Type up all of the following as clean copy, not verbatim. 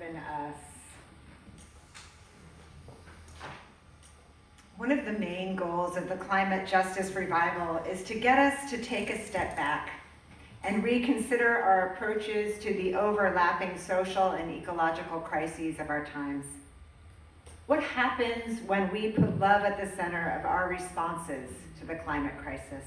within us. One of the main goals of the climate justice revival is to get us to take a step back and reconsider our approaches to the overlapping social and ecological crises of our times. What happens when we put love at the center of our responses to the climate crisis?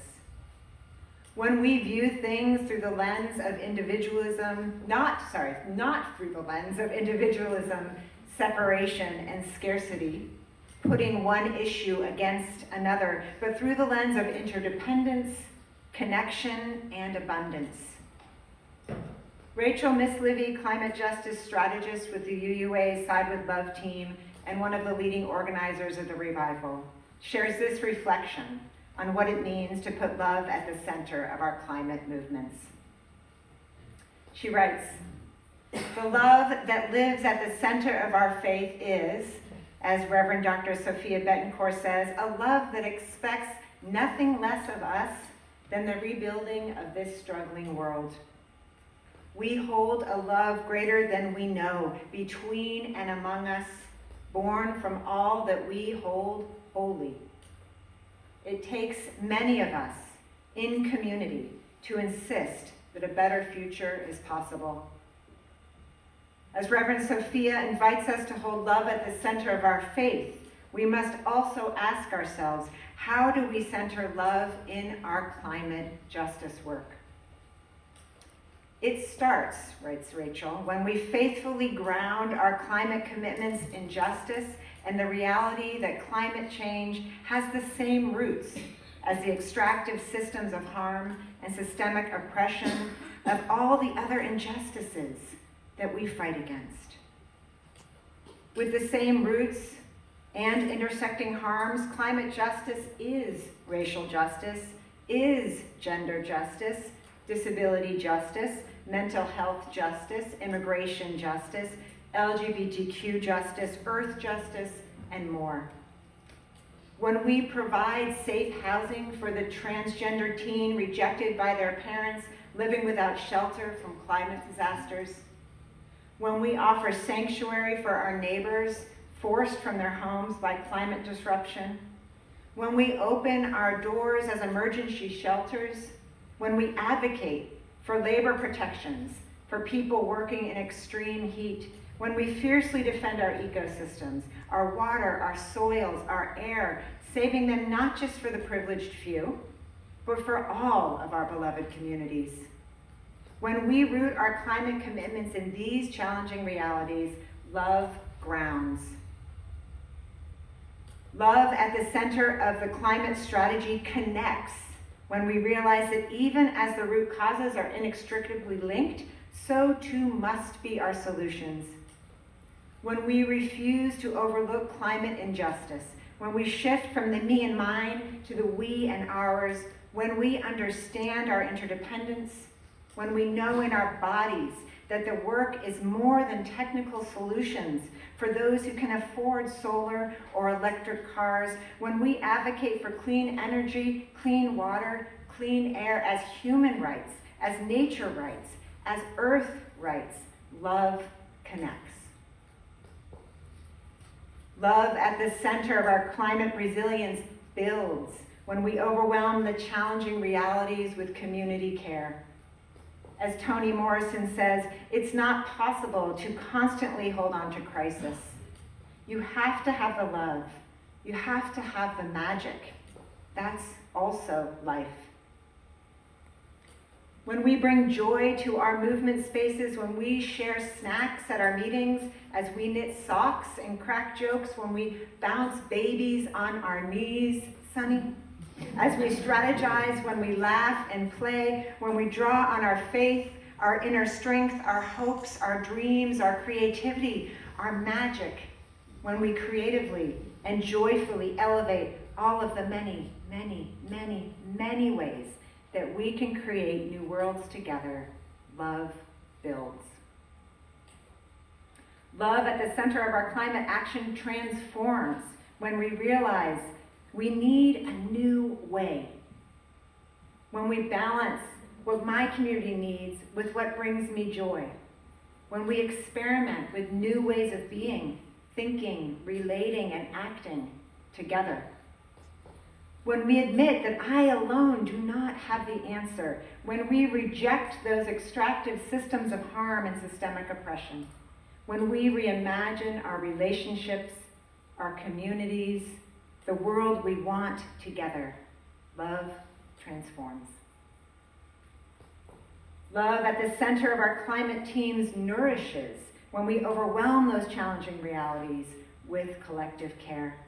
When we view things through the lens of individualism, not through the lens of individualism, separation, and scarcity, putting one issue against another, but through the lens of interdependence, connection, and abundance. Rachel Myslivy, climate justice strategist with the UUA Side with Love team and one of the leading organizers of the revival, shares this reflection on what it means to put love at the center of our climate movements. She writes, "The love that lives at the center of our faith is, as Reverend Dr. Sophia Betancourt says, a love that expects nothing less of us than the rebuilding of this struggling world. We hold a love greater than we know, between and among us, born from all that we hold holy. It takes many of us in community to insist that a better future is possible." As Reverend Sophia invites us to hold love at the center of our faith, we must also ask ourselves, how do we center love in our climate justice work? It starts, writes Rachel, when we faithfully ground our climate commitments in justice and the reality that climate change has the same roots as the extractive systems of harm and systemic oppression of all the other injustices that we fight against. With the same roots and intersecting harms, climate justice is racial justice, is gender justice, disability justice, mental health justice, immigration justice, LGBTQ justice, earth justice, and more. When we provide safe housing for the transgender teen rejected by their parents living without shelter from climate disasters, when we offer sanctuary for our neighbors forced from their homes by climate disruption, when we open our doors as emergency shelters, when we advocate for labor protections for people working in extreme heat, when we fiercely defend our ecosystems, our water, our soils, our air, saving them not just for the privileged few, but for all of our beloved communities. When we root our climate commitments in these challenging realities, love grounds. Love at the center of the climate strategy connects when we realize that even as the root causes are inextricably linked, so too must be our solutions. When we refuse to overlook climate injustice, when we shift from the me and mine to the we and ours, when we understand our interdependence, when we know in our bodies that the work is more than technical solutions for those who can afford solar or electric cars, when we advocate for clean energy, clean water, clean air as human rights, as nature rights, as earth rights, love connects. Love at the center of our climate resilience builds when we overwhelm the challenging realities with community care. As Toni Morrison says, it's not possible to constantly hold on to crisis. You have to have the love. You have to have the magic. That's also life. When we bring joy to our movement spaces, when we share snacks at our meetings, as we knit socks and crack jokes, when we bounce babies on our knees, Sonny, as we strategize, when we laugh and play, when we draw on our faith, our inner strength, our hopes, our dreams, our creativity, our magic, when we creatively and joyfully elevate all of the many, many, many, many ways that we can create new worlds together, love builds. Love at the center of our climate action transforms when we realize we need a new way. When we balance what my community needs with what brings me joy. when we experiment with new ways of being, thinking, relating, and acting together. When we admit that I alone do not have the answer, when we reject those extractive systems of harm and systemic oppression, when we reimagine our relationships, our communities, the world we want together, love transforms. Love at the center of our climate teams nourishes when we overwhelm those challenging realities with collective care.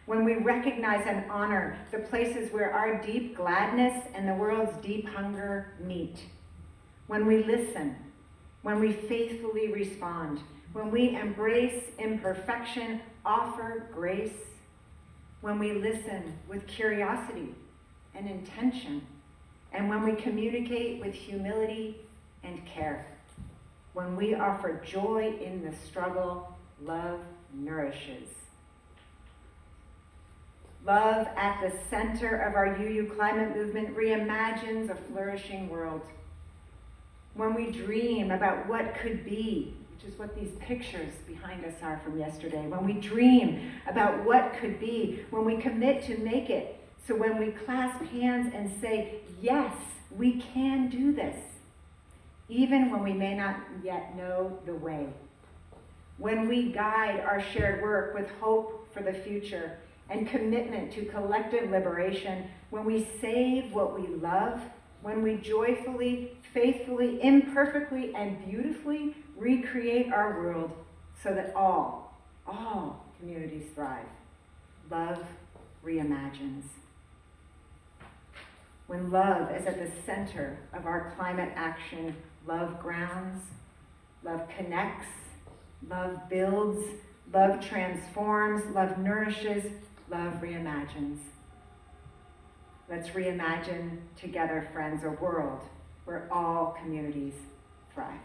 When we recognize and honor the places where our deep gladness and the world's deep hunger meet. When we listen, when we faithfully respond, when we embrace imperfection, offer grace, when we listen with curiosity and intention, and when we communicate with humility and care, when we offer joy in the struggle, love nourishes. Love at the center of our UU climate movement reimagines a flourishing world. When we dream about what could be, which is what these pictures behind us are from yesterday, when we dream about what could be, when we commit to make it, so when we clasp hands and say, yes, we can do this, even when we may not yet know the way. When we guide our shared work with hope for the future and commitment to collective liberation, when we save what we love, when we joyfully, faithfully, imperfectly, and beautifully recreate our world so that all communities thrive. Love reimagines. When love is at the center of our climate action, love grounds, love connects, love builds, love transforms, love nourishes, love reimagines. Let's reimagine together, friends, a world where all communities thrive.